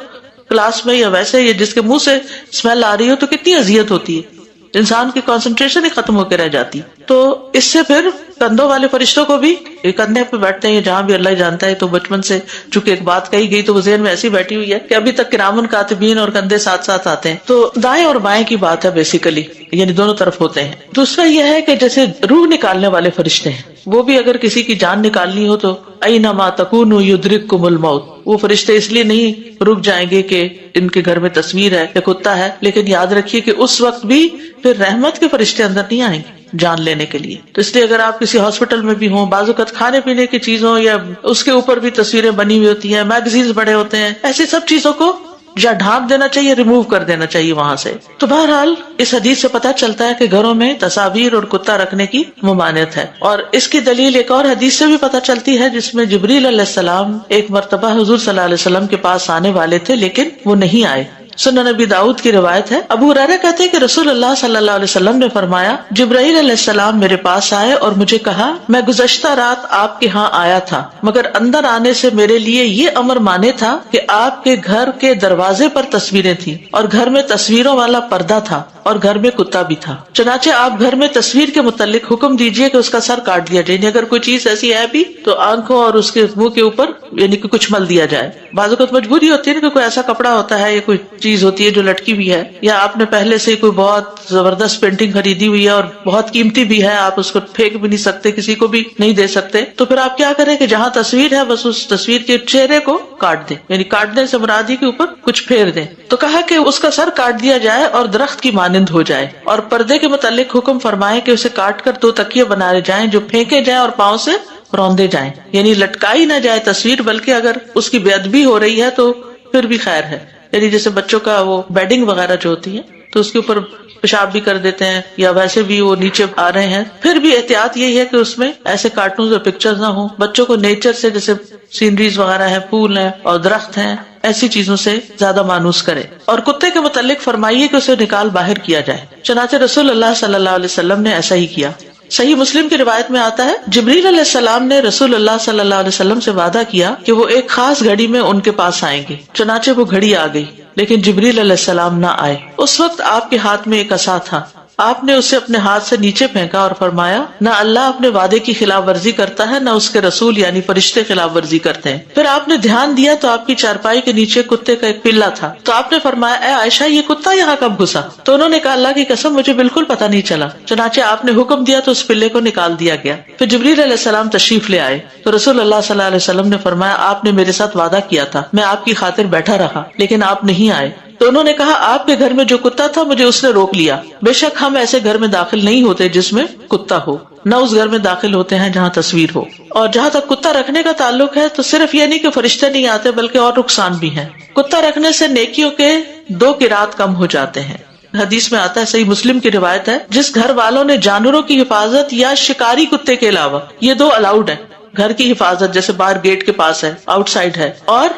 کلاس میں یا ویسے یا جس کے منہ سے اسمیل آ رہی ہو تو کتنی اذیت ہوتی ہے، انسان کی کنسنٹریشن ہی ختم ہو کے رہ جاتی۔ تو اس سے پھر کندھوں والے فرشتوں کو بھی کندھے پہ بیٹھتے ہیں جہاں بھی اللہ جانتا ہے، تو بچپن سے چونکہ ایک بات کہی گئی تو وہ ذہن میں ایسی بیٹھی ہوئی ہے کہ ابھی تک کرامن کاتبین اور کندھے ساتھ ساتھ آتے ہیں۔ تو دائیں اور بائیں کی بات ہے بیسیکلی، یعنی دونوں طرف ہوتے ہیں۔ دوسرا یہ ہے کہ جیسے روح نکالنے والے فرشتے ہیں، وہ بھی اگر کسی کی جان نکالنی ہو تو اینما تکونوا یدرککم الموت، وہ فرشتے اس لیے نہیں رک جائیں گے کہ ان کے گھر میں تصویر ہے یا کتا ہے، لیکن یاد رکھیے کہ اس وقت بھی پھر رحمت کے فرشتے اندر نہیں آئیں گے جان لینے کے لیے۔ تو اس لیے اگر آپ کسی ہاسپٹل میں بھی ہوں، بعض اوقات کھانے پینے کی چیزوں یا اس کے اوپر بھی تصویریں بنی ہوئی ہوتی ہیں، میگزینز بڑے ہوتے ہیں، ایسی سب چیزوں کو یا ڈھانپ دینا چاہیے، ریموو کر دینا چاہیے وہاں سے۔ تو بہرحال اس حدیث سے پتہ چلتا ہے کہ گھروں میں تصاویر اور کتا رکھنے کی ممانعت ہے، اور اس کی دلیل ایک اور حدیث سے بھی پتہ چلتی ہے جس میں جبریل علیہ السلام ایک مرتبہ حضور صلی اللہ علیہ وسلم کے پاس آنے والے تھے لیکن وہ نہیں آئے۔ سنن نبی داؤد کی روایت ہے، ابو ہریرہ کہتے ہیں کہ رسول اللہ صلی اللہ علیہ وسلم نے فرمایا، جبرائیل علیہ السلام میرے پاس آئے اور مجھے کہا، میں گزشتہ رات آپ کے ہاں آیا تھا، مگر اندر آنے سے میرے لیے یہ امر مانے تھا کہ آپ کے گھر کے دروازے پر تصویریں تھیں اور گھر میں تصویروں والا پردہ تھا اور گھر میں کتا بھی تھا، چنانچہ آپ گھر میں تصویر کے متعلق حکم دیجئے کہ اس کا سر کاٹ دیا جائے، یعنی اگر کوئی چیز ایسی ہے بھی تو آنکھوں اور اس کے منہ کے اوپر یعنی کہ کچھ مل دیا جائے۔ بعض اوقات مجبوری ہوتی ہے کہ کوئی ایسا کپڑا ہوتا ہے یا کوئی چیز ہوتی ہے جو لٹکی بھی ہے، یا آپ نے پہلے سے کوئی بہت زبردست پینٹنگ خریدی ہوئی ہے اور بہت قیمتی بھی ہے، آپ اس کو پھینک بھی نہیں سکتے، کسی کو بھی نہیں دے سکتے، تو پھر آپ کیا کریں کہ جہاں تصویر ہے بس اس تصویر کے چہرے کو کاٹ دیں، یعنی کاٹنے سے مراد ہی کے اوپر کچھ پھیر دیں۔ تو کہا کہ اس کا سر کاٹ دیا جائے اور درخت کی مانند ہو جائے، اور پردے کے متعلق حکم فرمائے کہ اسے کاٹ کر 2 تکیے بنائے جائیں جو پھینکے جائیں اور پاؤں سے روندے جائیں، یعنی لٹکائی نہ جائے تصویر، بلکہ اگر اس کی بے ادبی ہو رہی ہے تو پھر بھی خیر ہے، یعنی جیسے بچوں کا وہ بیڈنگ وغیرہ جو ہوتی ہے تو اس کے اوپر پیشاب بھی کر دیتے ہیں یا ویسے بھی وہ نیچے آ رہے ہیں، پھر بھی احتیاط یہی ہے کہ اس میں ایسے کارٹونز اور پکچرز نہ ہوں۔ بچوں کو نیچر سے جیسے سینریز وغیرہ ہیں، پھول ہیں اور درخت ہیں، ایسی چیزوں سے زیادہ مانوس کرے۔ اور کتے کے متعلق فرمائیے کہ اسے نکال باہر کیا جائے، چنانچہ رسول اللہ صلی اللہ علیہ وسلم نے ایسا ہی کیا۔ صحیح مسلم کی روایت میں آتا ہے، جبریل علیہ السلام نے رسول اللہ صلی اللہ علیہ وسلم سے وعدہ کیا کہ وہ ایک خاص گھڑی میں ان کے پاس آئیں گے، چنانچہ وہ گھڑی آ گئی لیکن جبریل علیہ السلام نہ آئے۔ اس وقت آپ کے ہاتھ میں ایک عصا تھا، آپ نے اسے اپنے ہاتھ سے نیچے پھینکا اور فرمایا، نہ اللہ اپنے وعدے کی خلاف ورزی کرتا ہے، نہ اس کے رسول یعنی فرشتے خلاف ورزی کرتے ہیں۔ پھر آپ نے دھیان دیا تو آپ کی چارپائی کے نیچے کتے کا ایک پلہ تھا، تو آپ نے فرمایا، اے عائشہ یہ کتا یہاں کب گھسا؟ تو انہوں نے کہا، اللہ کی قسم مجھے بالکل پتہ نہیں چلا۔ چنانچہ آپ نے حکم دیا تو اس پلے کو نکال دیا گیا۔ پھر جبریل علیہ السلام تشریف لے آئے تو رسول اللہ صلی اللہ علیہ وسلم نے فرمایا، آپ نے میرے ساتھ وعدہ کیا تھا، میں آپ کی خاطر بیٹھا رہا لیکن آپ نہیں آئے۔ تو انہوں نے کہا، آپ کے گھر میں جو کتا تھا مجھے اس نے روک لیا، بے شک ہم ایسے گھر میں داخل نہیں ہوتے جس میں کتا ہو، نہ اس گھر میں داخل ہوتے ہیں جہاں تصویر ہو۔ اور جہاں تک کتا رکھنے کا تعلق ہے تو صرف یہ نہیں کہ فرشتے نہیں آتے بلکہ اور نقصان بھی ہیں۔ کتا رکھنے سے نیکیوں کے 2 قرات کم ہو جاتے ہیں۔ حدیث میں آتا ہے، صحیح مسلم کی روایت ہے، جس گھر والوں نے جانوروں کی حفاظت یا شکاری کتے کے علاوہ، یہ 2 الاؤڈ ہیں، گھر کی حفاظت جیسے باہر گیٹ کے پاس ہے، آؤٹ سائڈ ہے، اور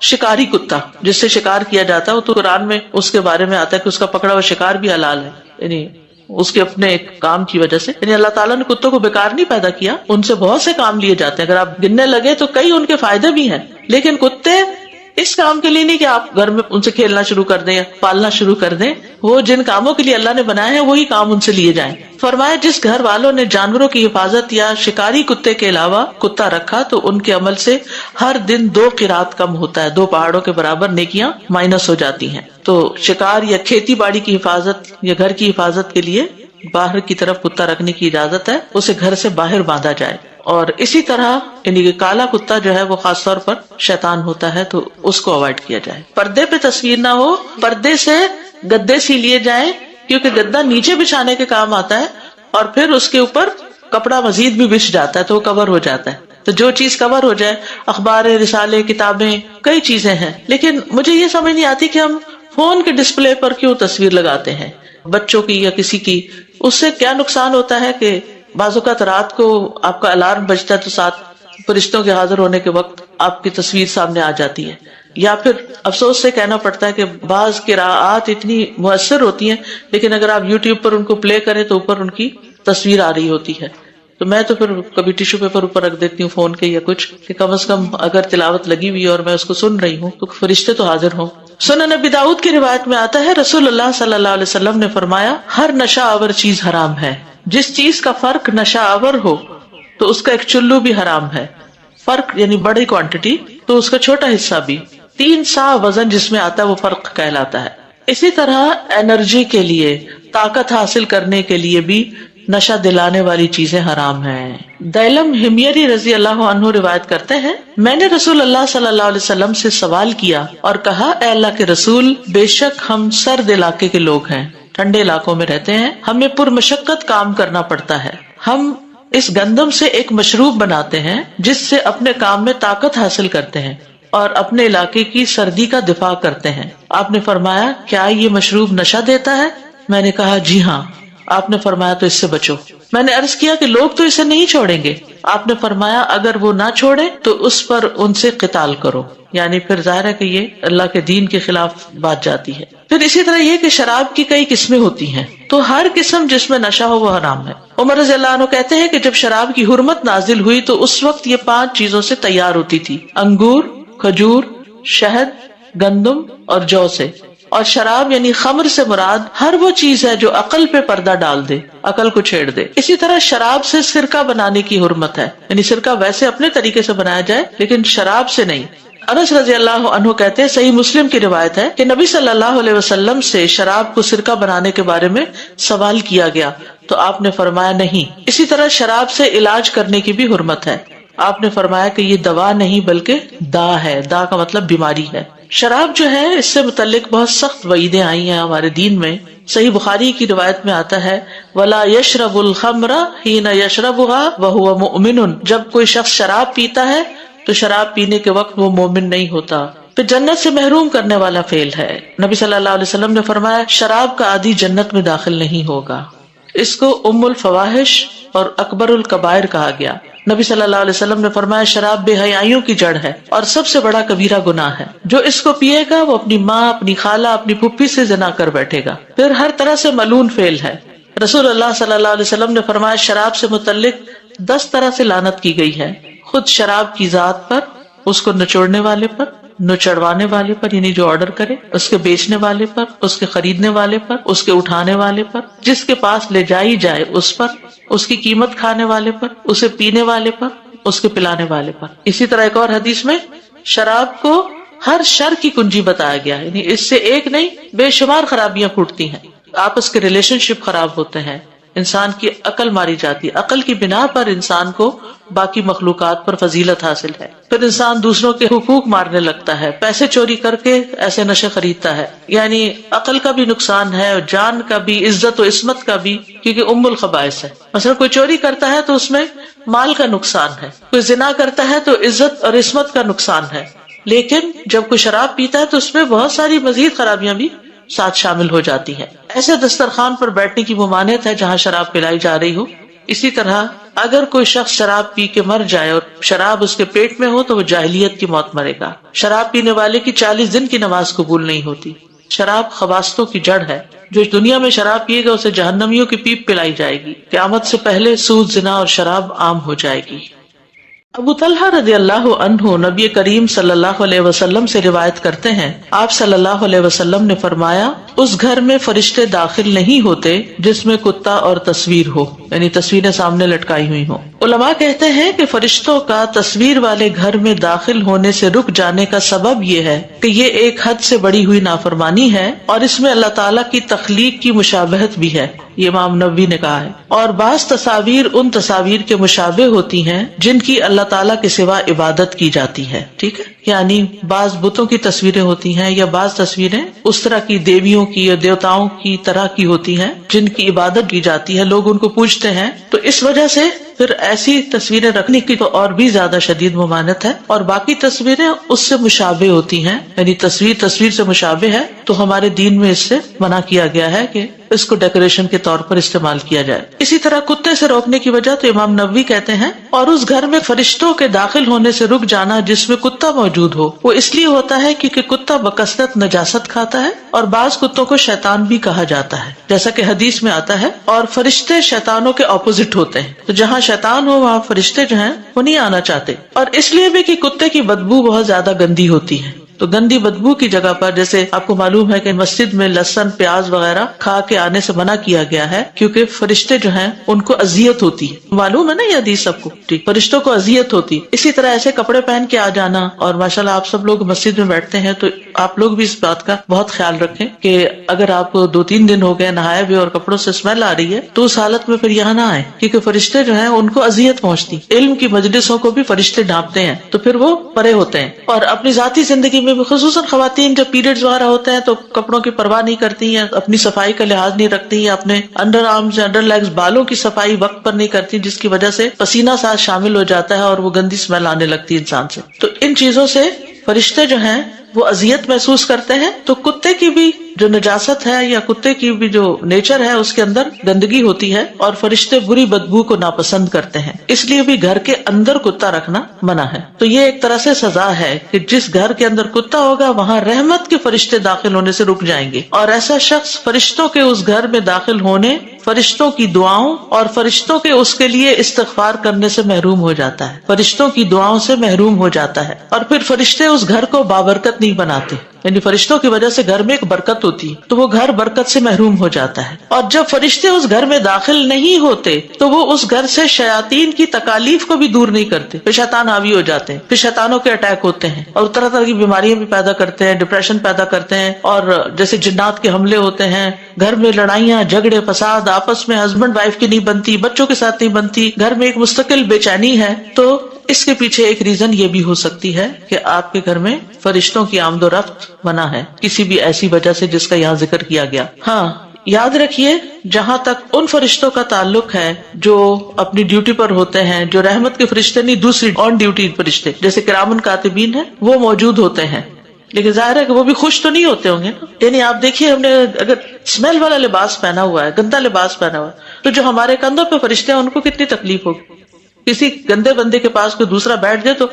شکاری کتا جس سے شکار کیا جاتا ہے، وہ تو قرآن میں اس کے بارے میں آتا ہے کہ اس کا پکڑا ہوا شکار بھی حلال ہے، یعنی اس کے اپنے ایک کام کی وجہ سے. یعنی اللہ تعالیٰ نے کتوں کو بیکار نہیں پیدا کیا، ان سے بہت سے کام لیے جاتے ہیں. اگر آپ گننے لگے تو کئی ان کے فائدے بھی ہیں، لیکن کتے اس کام کے لیے نہیں کہ آپ گھر میں ان سے کھیلنا شروع کر دیں یا پالنا شروع کر دیں. وہ جن کاموں کے لیے اللہ نے بنائے ہیں وہی کام ان سے لیے جائیں. فرمایا جس گھر والوں نے جانوروں کی حفاظت یا شکاری کتے کے علاوہ کتا رکھا تو ان کے عمل سے ہر دن 2 قرات کم ہوتا ہے، 2 پہاڑوں کے برابر نیکیاں مائنس ہو جاتی ہیں. تو شکار یا کھیتی باڑی کی حفاظت یا گھر کی حفاظت کے لیے باہر کی طرف کتا رکھنے کی اجازت ہے، اسے گھر سے باہر باندھا جائے. اور اسی طرح یعنی کہ کالا کتا جو ہے وہ خاص طور پر شیطان ہوتا ہے تو اس کو اوائڈ کیا جائے. پردے پہ تصویر نہ ہو، پردے سے گدے سی لیے جائیں کیونکہ گدا نیچے بچھانے کے کام آتا ہے اور پھر اس کے اوپر کپڑا مزید بھی بچھ جاتا ہے تو وہ کور ہو جاتا ہے. تو جو چیز کور ہو جائے، اخبار، رسالے، کتابیں، کئی چیزیں ہیں. لیکن مجھے یہ سمجھ نہیں آتی کہ ہم فون کے ڈسپلے پر کیوں تصویر لگاتے ہیں بچوں کی یا کسی کی. اس سے کیا نقصان ہوتا ہے کہ بعض اوقات رات کو آپ کا الارم بجتا ہے تو ساتھ فرشتوں کے حاضر ہونے کے وقت آپ کی تصویر سامنے آ جاتی ہے. یا پھر افسوس سے کہنا پڑتا ہے کہ بعض قراءات اتنی مؤثر ہوتی ہیں لیکن اگر آپ یوٹیوب پر ان کو پلے کریں تو اوپر ان کی تصویر آ رہی ہوتی ہے. تو میں تو پھر کبھی ٹیشو پیپر اوپر رکھ دیتی ہوں فون کے یا کچھ کہ کم از کم اگر تلاوت لگی ہوئی اور میں اس کو سن رہی ہوں تو فرشتے تو حاضر ہوں. سنن ابی داؤد کی روایت میں آتا ہے رسول اللہ صلی اللہ علیہ وسلم نے فرمایا ہر نشہ آور چیز حرام ہے. جس چیز کا فرق نشہ آور ہو تو اس کا ایک چلو بھی حرام ہے. فرق یعنی بڑی کوانٹٹی تو اس کا چھوٹا حصہ بھی. 3 سا وزن جس میں آتا ہے وہ فرق کہلاتا ہے. اسی طرح انرجی کے لیے، طاقت حاصل کرنے کے لیے بھی نشہ دلانے والی چیزیں حرام ہیں. دیلم ہمیری رضی اللہ عنہ روایت کرتے ہیں میں نے رسول اللہ صلی اللہ علیہ وسلم سے سوال کیا اور کہا اے اللہ کے رسول، بے شک ہم سرد علاقے کے لوگ ہیں، ٹھنڈے علاقوں میں رہتے ہیں، ہمیں پرمشقت کام کرنا پڑتا ہے. ہم اس گندم سے ایک مشروب بناتے ہیں جس سے اپنے کام میں طاقت حاصل کرتے ہیں اور اپنے علاقے کی سردی کا دفاع کرتے ہیں. آپ نے فرمایا کیا یہ مشروب نشہ دیتا ہے؟ میں نے کہا جی ہاں. آپ نے فرمایا تو اس سے بچو. میں نے عرض کیا کہ لوگ تو اسے نہیں چھوڑیں گے. آپ نے فرمایا اگر وہ نہ چھوڑے تو اس پر ان سے قتال کرو. یعنی پھر ظاہر ہے کہ یہ اللہ کے دین کے خلاف بات جاتی ہے. پھر اسی طرح یہ کہ شراب کی کئی قسمیں ہوتی ہیں تو ہر قسم جس میں نشہ ہو وہ حرام ہے. عمر رضی اللہ عنہ کہتے ہیں کہ جب شراب کی حرمت نازل ہوئی تو اس وقت یہ 5 چیزوں سے تیار ہوتی تھی: انگور، کھجور، شہد، گندم اور جو سے. اور شراب یعنی خمر سے مراد ہر وہ چیز ہے جو عقل پہ پردہ ڈال دے، عقل کو چھیڑ دے. اسی طرح شراب سے سرکہ بنانے کی حرمت ہے، یعنی سرکہ ویسے اپنے طریقے سے بنایا جائے لیکن شراب سے نہیں. انس رضی اللہ عنہ کہتے ہیں صحیح مسلم کی روایت ہے کہ نبی صلی اللہ علیہ وسلم سے شراب کو سرکہ بنانے کے بارے میں سوال کیا گیا تو آپ نے فرمایا نہیں. اسی طرح شراب سے علاج کرنے کی بھی حرمت ہے. آپ نے فرمایا کہ یہ دوا نہیں بلکہ دا ہے. دا کا مطلب بیماری ہے. شراب جو ہے اس سے متعلق بہت سخت وعیدیں آئی ہیں ہمارے دین میں. صحیح بخاری کی روایت میں آتا ہے ولا یشرب الخمر حین یشربها وهو مؤمن. جب کوئی شخص شراب پیتا ہے تو شراب پینے کے وقت وہ مومن نہیں ہوتا. پھر جنت سے محروم کرنے والا فعل ہے. نبی صلی اللہ علیہ وسلم نے فرمایا شراب کا عادی جنت میں داخل نہیں ہوگا. اس کو ام الفواحش اور اکبر الکبائر کہا گیا. نبی صلی اللہ علیہ وسلم نے فرمایا شراب بے حیائیوں کی جڑ ہے اور سب سے بڑا کبیرہ گناہ ہے. جو اس کو پیے گا وہ اپنی ماں، اپنی خالہ، اپنی پھپھی سے زنا کر بیٹھے گا. پھر ہر طرح سے ملعون فعل ہے. رسول اللہ صلی اللہ علیہ وسلم نے فرمایا شراب سے متعلق 10 طرح سے لعنت کی گئی ہے. خود شراب کی ذات پر، اس کو نچوڑنے والے پر، نچڑوانے والے پر یعنی جو آرڈر کرے، اس کے بیچنے والے پر، اس کے خریدنے والے پر، اس کے اٹھانے والے پر، جس کے پاس لے جائی جائے اس پر، اس کی قیمت کھانے والے پر، اسے پینے والے پر، اس کے پلانے والے پر. اسی طرح ایک اور حدیث میں شراب کو ہر شر کی کنجی بتایا گیا، یعنی اس سے ایک نہیں بے شمار خرابیاں پھوٹتی ہیں. آپس کے ریلیشن شپ خراب ہوتے ہیں، انسان کی عقل ماری جاتی ہے. عقل کی بنا پر انسان کو باقی مخلوقات پر فضیلت حاصل ہے. پھر انسان دوسروں کے حقوق مارنے لگتا ہے، پیسے چوری کر کے ایسے نشے خریدتا ہے. یعنی عقل کا بھی نقصان ہے، جان کا بھی، عزت و عصمت کا بھی، کیونکہ ام الخبائث ہے. مثلا کوئی چوری کرتا ہے تو اس میں مال کا نقصان ہے، کوئی زنا کرتا ہے تو عزت اور عصمت کا نقصان ہے. لیکن جب کوئی شراب پیتا ہے تو اس میں بہت ساری مزید خرابیاں بھی ساتھ شامل ہو جاتی ہیں. ایسے دسترخوان پر بیٹھنے کی ممانعت ہے جہاں شراب پلائی جا رہی ہو. اسی طرح اگر کوئی شخص شراب پی کے مر جائے اور شراب اس کے پیٹ میں ہو تو وہ جاہلیت کی موت مرے گا. شراب پینے والے کی 40 دن کی نماز قبول نہیں ہوتی. شراب خباثتوں کی جڑ ہے. جو دنیا میں شراب پیے گا اسے جہنمیوں کی پیپ پلائی جائے گی. قیامت سے پہلے سود، زنا اور شراب عام ہو جائے گی. ابو طلحہ رضی اللہ عنہ نبی کریم صلی اللہ علیہ وسلم سے روایت کرتے ہیں، آپ صلی اللہ علیہ وسلم نے فرمایا، اس گھر میں فرشتے داخل نہیں ہوتے جس میں کتا اور تصویر ہو، یعنی تصویریں سامنے لٹکائی ہوئی ہوں. علماء کہتے ہیں کہ فرشتوں کا تصویر والے گھر میں داخل ہونے سے رک جانے کا سبب یہ ہے کہ یہ ایک حد سے بڑی ہوئی نافرمانی ہے اور اس میں اللہ تعالیٰ کی تخلیق کی مشابہت بھی ہے. یہ امام نووی نے کہا ہے. اور بعض تصاویر ان تصاویر کے مشابہ ہوتی ہیں جن کی اللہ تعالیٰ کے سوا عبادت کی جاتی ہے. ٹھیک ہے، یعنی بعض بتوں کی تصویریں ہوتی ہیں یا بعض تصویریں اس طرح کی دیویوں کی یا دیوتاؤں کی طرح کی ہوتی ہیں جن کی عبادت کی جاتی ہے، لوگ ان کو پوجتے ہیں. تو اس وجہ سے پھر ایسی تصویریں رکھنے کی تو اور بھی زیادہ شدید ممانعت ہے. اور باقی تصویریں اس سے مشابہ ہوتی ہیں، یعنی تصویر سے مشابہ ہے، تو ہمارے دین میں اس سے منع کیا گیا ہے کہ اس کو ڈیکوریشن کے طور پر استعمال کیا جائے. اسی طرح کتے سے روکنے کی وجہ تو امام نووی کہتے ہیں، اور اس گھر میں فرشتوں کے داخل ہونے سے رک جانا جس میں کتا موجود ہو، وہ اس لیے ہوتا ہے کیونکہ کتا بکثرت نجاست کھاتا ہے، اور بعض کتوں کو شیطان بھی کہا جاتا ہے جیسا کہ حدیث میں آتا ہے. اور فرشتے شیطانوں کے اپوزٹ ہوتے ہیں، تو جہاں شیطان ہو وہاں فرشتے جو ہیں وہ نہیں آنا چاہتے. اور اس لیے بھی کہ کتے کی بدبو بہت زیادہ گندی ہوتی ہے. تو گندی بدبو کی جگہ پر، جیسے آپ کو معلوم ہے کہ مسجد میں لہسن، پیاز وغیرہ کھا کے آنے سے منع کیا گیا ہے کیونکہ فرشتے جو ہیں ان کو اذیت ہوتی ہے. معلوم ہے نا یہ حدیث سب کو؟ ٹھیک، فرشتوں کو اذیت ہوتی. اسی طرح ایسے کپڑے پہن کے آ جانا، اور ماشاءاللہ آپ سب لوگ مسجد میں بیٹھتے ہیں تو آپ لوگ بھی اس بات کا بہت خیال رکھیں کہ اگر آپ کو 2-3 دن ہو گئے نہائے بھی اور کپڑوں سے اسمیل آ رہی ہے تو اس حالت میں پھر یہاں نہ آئے، کیونکہ فرشتے جو ہیں ان کو اذیت پہنچتی. علم کی مجلسوں کو بھی فرشتے ڈھانپتے ہیں تو پھر وہ پرے ہوتے ہیں. اور اپنی ذاتی زندگی میں بھی خصوصاً خواتین جب پیریڈز وغیرہ ہوتے ہیں تو کپڑوں کی پرواہ نہیں کرتی ہیں، اپنی صفائی کا لحاظ نہیں رکھتی ہیں، اپنے انڈر آرمز انڈر لیگز بالوں کی صفائی وقت پر نہیں کرتی، جس کی وجہ سے پسینہ ساتھ شامل ہو جاتا ہے اور وہ گندی اسمیل آنے لگتی ہے انسان سے. تو ان چیزوں سے فرشتے جو ہیں وہ اذیت محسوس کرتے ہیں. تو کتے کی بھی جو نجاست ہے یا کتے کی بھی جو نیچر ہے اس کے اندر گندگی ہوتی ہے، اور فرشتے بری بدبو کو ناپسند کرتے ہیں، اس لیے بھی گھر کے اندر کتا رکھنا منع ہے. تو یہ ایک طرح سے سزا ہے کہ جس گھر کے اندر کتا ہوگا وہاں رحمت کے فرشتے داخل ہونے سے رک جائیں گے، اور ایسا شخص فرشتوں کے اس گھر میں داخل ہونے، فرشتوں کی دعاؤں اور فرشتوں کے اس کے لیے استغفار کرنے سے محروم ہو جاتا ہے، فرشتوں کی دعاؤں سے محروم ہو جاتا ہے. اور پھر فرشتے اس گھر کو بابرکت نہیں بناتے، یعنی فرشتوں کی وجہ سے گھر میں ایک برکت ہوتی ہے تو وہ گھر برکت سے محروم ہو جاتا ہے. اور جب فرشتے اس گھر میں داخل نہیں ہوتے تو وہ اس گھر سے شیاطین کی تکالیف کو بھی دور نہیں کرتے، پھر شیطان حاوی ہو جاتے ہیں، پھر شیطانوں کے اٹیک ہوتے ہیں اور طرح طرح کی بیماریاں بھی پیدا کرتے ہیں، ڈپریشن پیدا کرتے ہیں، اور جیسے جنات کے حملے ہوتے ہیں، گھر میں لڑائیاں، جھگڑے، فساد، آپس میں ہسبینڈ وائف کی نہیں بنتی، بچوں کے ساتھ نہیں بنتی، گھر میں ایک مستقل بے چینی ہے. تو اس کے پیچھے ایک ریزن یہ بھی ہو سکتی ہے کہ آپ کے گھر میں فرشتوں کی آمد و رفت منع ہے کسی بھی ایسی وجہ سے جس کا یہاں ذکر کیا گیا. ہاں یاد رکھیے، جہاں تک ان فرشتوں کا تعلق ہے جو اپنی ڈیوٹی پر ہوتے ہیں، جو رحمت کے فرشتے نہیں، دوسری آن ڈیوٹی فرشتے جیسے کرامن کاتبین ہیں، وہ موجود ہوتے ہیں. لیکن ظاہر ہے کہ وہ بھی خوش تو نہیں ہوتے ہوں گے نا. یعنی آپ دیکھیے، ہم نے اگر اسمیل والا لباس پہنا ہوا ہے، گندا لباس پہنا ہوا ہے، تو جو ہمارے کندھوں پہ فرشتے ہیں ان کو کتنی تکلیف ہوگی. کسی گندے بندے کے پاس کوئی دوسرا بیٹھ جائے تو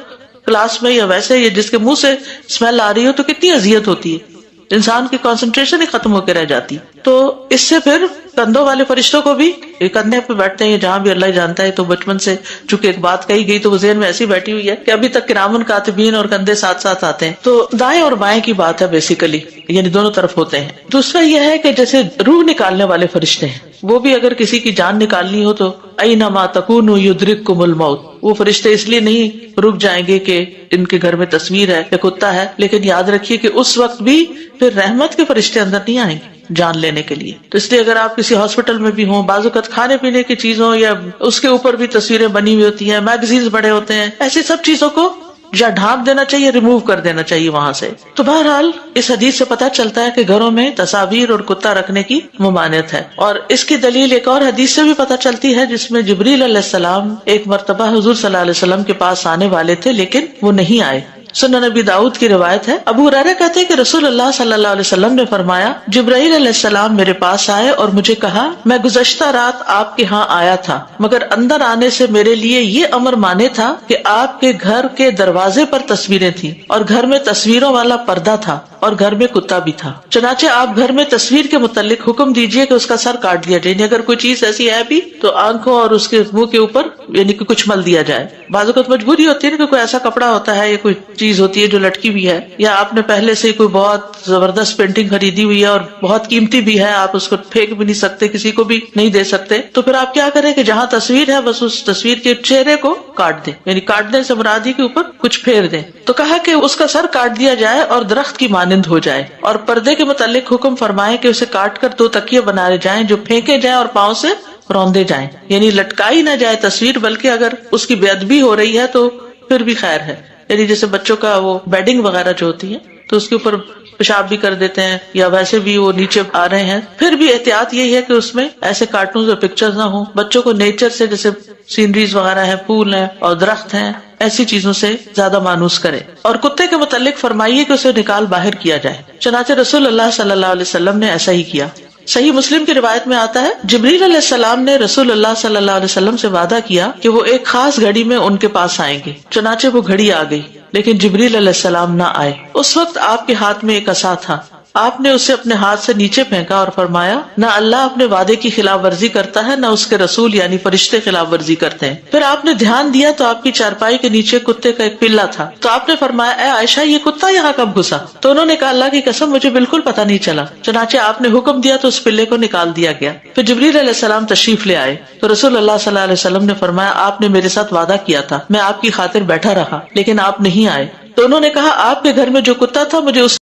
کلاس میں یا ویسے یا جس کے منہ سے اسمیل آ رہی ہو تو کتنی اذیت ہوتی ہے، انسان کی کنسنٹریشن ہی ختم ہو کے رہ جاتی. تو اس سے پھر کندھوں والے فرشتوں کو بھی کندھے پہ بیٹھتے ہیں جہاں بھی اللہ جانتا ہے. تو بچپن سے چونکہ ایک بات کہی گئی تو وہ ذہن میں ایسی بیٹھی ہوئی ہے کہ ابھی تک کرامن کاتبین اور کندھے ساتھ ساتھ آتے ہیں. تو دائیں اور بائیں کی بات ہے بیسیکلی، یعنی دونوں طرف ہوتے ہیں. دوسرا یہ ہے کہ جیسے روح نکالنے والے فرشتے ہیں، وہ بھی اگر کسی کی جان نکالنی ہو تو اینما تکونوا یدرککم الموت، وہ فرشتے اس لیے نہیں رک جائیں گے کہ ان کے گھر میں تصویر ہے یا کتا ہے، لیکن یاد رکھیے کہ اس وقت بھی پھر رحمت کے فرشتے اندر نہیں آئیں گے جان لینے کے لیے. تو اس لیے اگر آپ کسی ہاسپٹل میں بھی ہوں، بعض اوقات کھانے پینے کی چیزوں یا اس کے اوپر بھی تصویریں بنی ہوئی ہوتی ہیں، میگزینز بڑے ہوتے ہیں، ایسی سب چیزوں کو یا ڈھانپ دینا چاہیے، ریموو کر دینا چاہیے وہاں سے. تو بہرحال اس حدیث سے پتہ چلتا ہے کہ گھروں میں تصاویر اور کتا رکھنے کی ممانعت ہے. اور اس کی دلیل ایک اور حدیث سے بھی پتہ چلتی ہے جس میں جبریل علیہ السلام ایک مرتبہ حضور صلی اللہ علیہ وسلم کے پاس آنے والے تھے لیکن وہ نہیں آئے. سنن نبی داؤد کی روایت ہے، ابو ہریرہ کہتے ہیں کہ رسول اللہ صلی اللہ علیہ وسلم نے فرمایا، جبرائیل علیہ السلام میرے پاس آئے اور مجھے کہا، میں گزشتہ رات آپ کے ہاں آیا تھا، مگر اندر آنے سے میرے لیے یہ امر مانے تھا کہ آپ کے گھر کے دروازے پر تصویریں تھیں اور گھر میں تصویروں والا پردہ تھا اور گھر میں کتا بھی تھا، چنانچہ آپ گھر میں تصویر کے متعلق حکم دیجئے کہ اس کا سر کاٹ دیا جائے، یعنی اگر کوئی چیز ایسی ہے بھی تو آنکھوں اور اس کے منہ کے اوپر یعنی کہ کچھ مل دیا جائے۔ بعض اوقات مجبوری ہوتی ہے کہ کوئی ایسا کپڑا ہوتا ہے یا کوئی چیز ہوتی ہے جو لٹکی بھی ہے، یا آپ نے پہلے سے کوئی بہت زبردست پینٹنگ خریدی ہوئی ہے اور بہت قیمتی بھی ہے، آپ اس کو پھینک بھی نہیں سکتے، کسی کو بھی نہیں دے سکتے، تو پھر آپ کیا کریں کہ جہاں تصویر ہے بس اس تصویر کے چہرے کو کاٹ دیں، یعنی کاٹنے سے مراد ہی کے اوپر کچھ پھیر دیں۔ تو کہا کہ اس کا سر کاٹ دیا جائے اور درخت کی مانند ہو جائے، اور پردے کے متعلق حکم فرمائے کہ اسے کاٹ کر 2 تکیے بنائے جائیں جو پھینکے جائیں اور پاؤں سے روندے جائیں، یعنی لٹکائی نہ جائے تصویر، بلکہ اگر اس کی بے ادبی ہو رہی ہے تو پھر بھی خیر ہے، یعنی جیسے بچوں کا وہ بیڈنگ وغیرہ جو ہوتی ہے تو اس کے اوپر پیشاب بھی کر دیتے ہیں یا ویسے بھی وہ نیچے آ رہے ہیں، پھر بھی احتیاط یہی ہے کہ اس میں ایسے کارٹونز اور پکچرز نہ ہوں۔ بچوں کو نیچر سے جیسے سینریز وغیرہ ہیں، پھول ہیں اور درخت ہیں، ایسی چیزوں سے زیادہ مانوس کرے۔ اور کتے کے متعلق فرمائیے کہ اسے نکال باہر کیا جائے، چنانچہ رسول اللہ صلی اللہ علیہ وسلم نے ایسا ہی کیا۔ صحیح مسلم کی روایت میں آتا ہے، جبریل علیہ السلام نے رسول اللہ صلی اللہ علیہ وسلم سے وعدہ کیا کہ وہ ایک خاص گھڑی میں ان کے پاس آئیں گے، چنانچہ وہ گھڑی آ گئی، لیکن جبریل علیہ السلام نہ آئے۔ اس وقت آپ کے ہاتھ میں ایک عصا تھا، آپ نے اسے اپنے ہاتھ سے نیچے پھینکا اور فرمایا، نہ اللہ اپنے وعدے کی خلاف ورزی کرتا ہے، نہ اس کے رسول یعنی فرشتے خلاف ورزی کرتے ہیں۔ پھر آپ نے دھیان دیا تو آپ کی چارپائی کے نیچے کتے کا ایک پلہ تھا، تو آپ نے فرمایا، اے عائشہ یہ کتا یہاں کب گھسا؟ تو انہوں نے کہا، اللہ کی قسم مجھے بالکل پتہ نہیں چلا۔ چنانچہ آپ نے حکم دیا تو اس پلے کو نکال دیا گیا۔ پھر جبریل علیہ السلام تشریف لے آئے تو رسول اللہ صلی اللہ علیہ وسلم نے فرمایا، آپ نے میرے ساتھ وعدہ کیا تھا، میں آپ کی خاطر بیٹھا رہا لیکن آپ نہیں آئے۔ تو انہوں نے کہا، آپ کے گھر میں جو کتا تھا مجھے اس